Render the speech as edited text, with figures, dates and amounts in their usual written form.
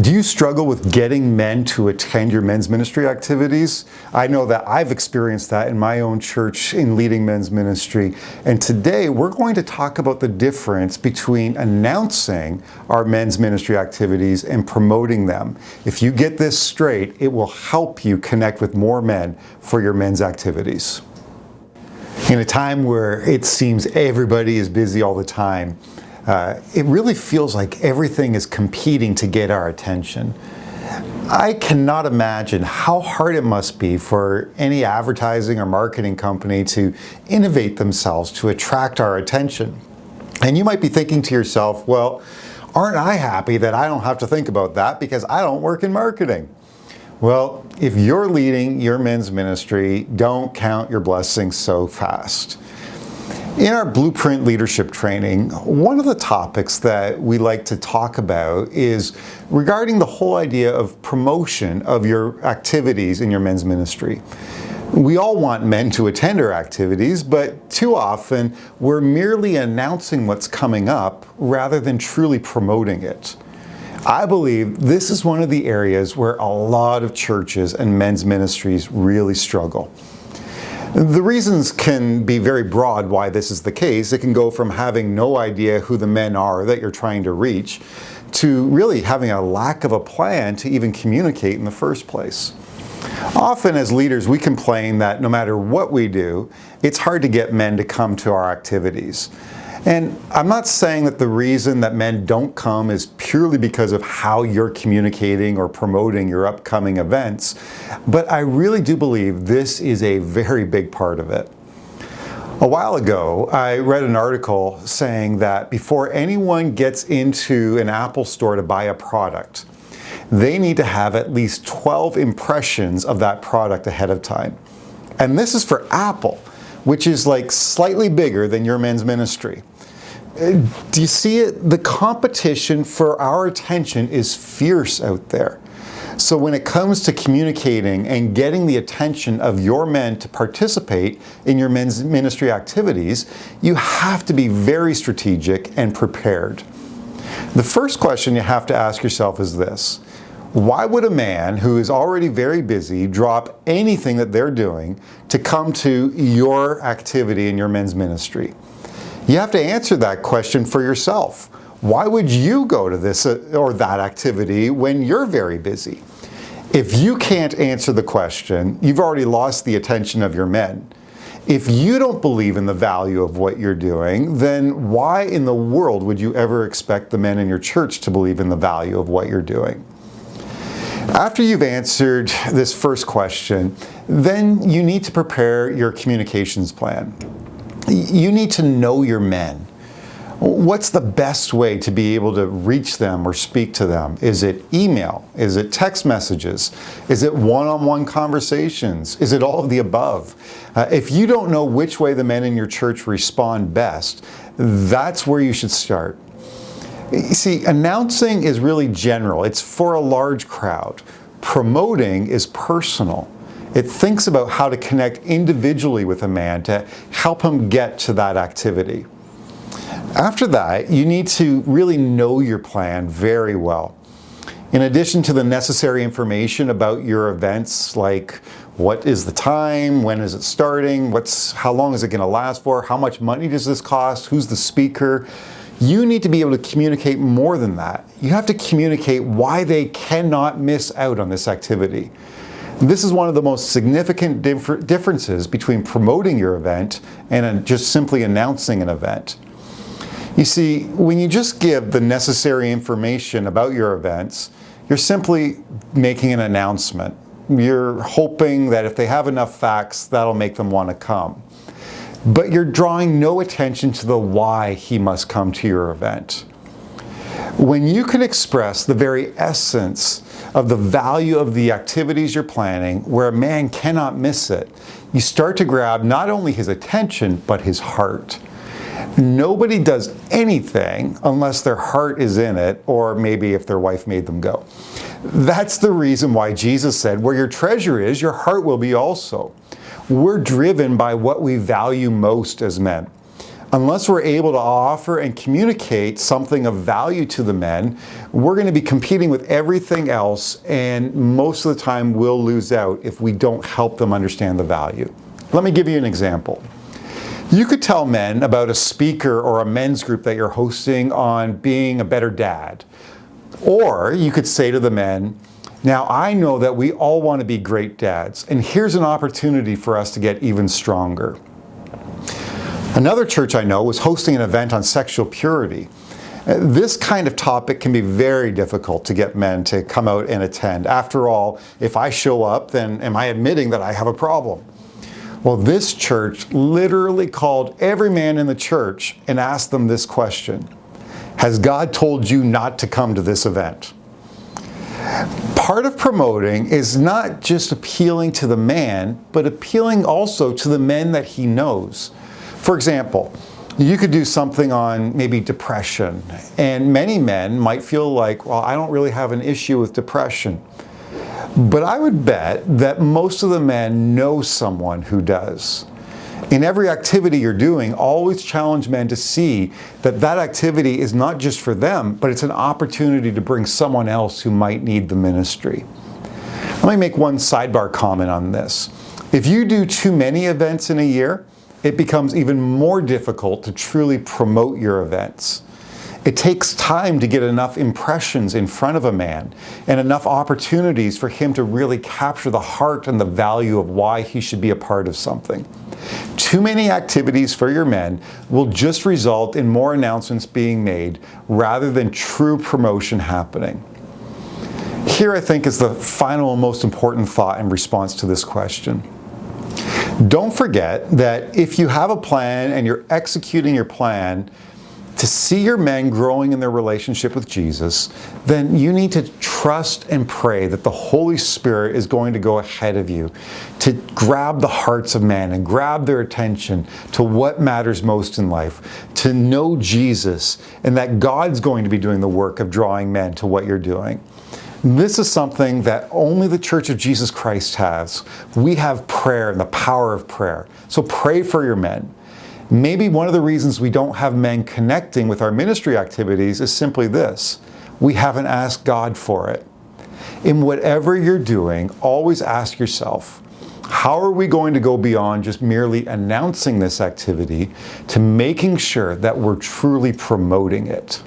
Do you struggle with getting men to attend your men's ministry activities? I know that I've experienced that in my own church in leading men's ministry. And today we're going to talk about the difference between announcing our men's ministry activities and promoting them. If you get this straight, it will help you connect with more men for your men's activities. In a time where it seems everybody is busy all the time, it really feels like everything is competing to get our attention. I cannot imagine how hard it must be for any advertising or marketing company to innovate themselves to attract our attention. And you might be thinking to yourself, well, aren't I happy that I don't have to think about that because I don't work in marketing? Well, if you're leading your men's ministry, don't count your blessings so fast. In our Blueprint Leadership Training, one of the topics that we like to talk about is regarding the whole idea of promotion of your activities in your men's ministry. We all want men to attend our activities, but too often we're merely announcing what's coming up rather than truly promoting it. I believe this is one of the areas where a lot of churches and men's ministries really struggle. The reasons can be very broad why this is the case. It can go from having no idea who the men are that you're trying to reach to really having a lack of a plan to even communicate in the first place. Often as leaders, we complain that no matter what we do, it's hard to get men to come to our activities. And I'm not saying that the reason that men don't come is purely because of how you're communicating or promoting your upcoming events, but I really do believe this is a very big part of it. A while ago, I read an article saying that before anyone gets into an Apple store to buy a product, they need to have at least 12 impressions of that product ahead of time. And this is for Apple, which is like slightly bigger than your men's ministry. Do you see it? The competition for our attention is fierce out there. So when it comes to communicating and getting the attention of your men to participate in your men's ministry activities, you have to be very strategic and prepared. The first question you have to ask yourself is this: why would a man who is already very busy drop anything that they're doing to come to your activity in your men's ministry? You have to answer that question for yourself. Why would you go to this or that activity when you're very busy? If you can't answer the question, you've already lost the attention of your men. If you don't believe in the value of what you're doing, then why in the world would you ever expect the men in your church to believe in the value of what you're doing? After you've answered this first question, then you need to prepare your communications plan. You need to know your men. What's the best way to be able to reach them or speak to them? Is it email? Is it text messages? Is it one-on-one conversations? Is it all of the above? If you don't know which way the men in your church respond best, that's where you should start. You see, announcing is really general. It's for a large crowd. Promoting is personal. It thinks about how to connect individually with a man to help him get to that activity. After that, you need to really know your plan very well. In addition to the necessary information about your events, like what is the time, when is it starting, how long is it going to last for, how much money does this cost, who's the speaker, you need to be able to communicate more than that. You have to communicate why they cannot miss out on this activity. This is one of the most significant differences between promoting your event and just simply announcing an event. You see, when you just give the necessary information about your events, you're simply making an announcement. You're hoping that if they have enough facts, that'll make them want to come. But you're drawing no attention to the why he must come to your event. When you can express the very essence of the value of the activities you're planning, where a man cannot miss it, you start to grab not only his attention, but his heart. Nobody does anything unless their heart is in it, or maybe if their wife made them go. That's the reason why Jesus said, where your treasure is, your heart will be also. We're driven by what we value most as men. Unless we're able to offer and communicate something of value to the men, we're going to be competing with everything else, and most of the time we'll lose out if we don't help them understand the value. Let me give you an example. You could tell men about a speaker or a men's group that you're hosting on being a better dad. Or you could say to the men, now I know that we all want to be great dads, and here's an opportunity for us to get even stronger. Another church I know was hosting an event on sexual purity. This kind of topic can be very difficult to get men to come out and attend. After all, if I show up, then am I admitting that I have a problem? Well, this church literally called every man in the church and asked them this question: has God told you not to come to this event? Part of promoting is not just appealing to the man, but appealing also to the men that he knows. For example, you could do something on maybe depression, and many men might feel like, well, I don't really have an issue with depression. But I would bet that most of the men know someone who does. In every activity you're doing, always challenge men to see that that activity is not just for them, but it's an opportunity to bring someone else who might need the ministry. Let me make one sidebar comment on this. If you do too many events in a year, it becomes even more difficult to truly promote your events. It takes time to get enough impressions in front of a man and enough opportunities for him to really capture the heart and the value of why he should be a part of something. Too many activities for your men will just result in more announcements being made rather than true promotion happening. Here, I think, is the final and most important thought in response to this question. Don't forget that if you have a plan and you're executing your plan to see your men growing in their relationship with Jesus, then you need to trust and pray that the Holy Spirit is going to go ahead of you to grab the hearts of men and grab their attention to what matters most in life, to know Jesus, and that God's going to be doing the work of drawing men to what you're doing. This is something that only the Church of Jesus Christ has. We have prayer and the power of prayer. So pray for your men. Maybe one of the reasons we don't have men connecting with our ministry activities is simply this: we haven't asked God for it. In whatever you're doing, always ask yourself, how are we going to go beyond just merely announcing this activity to making sure that we're truly promoting it?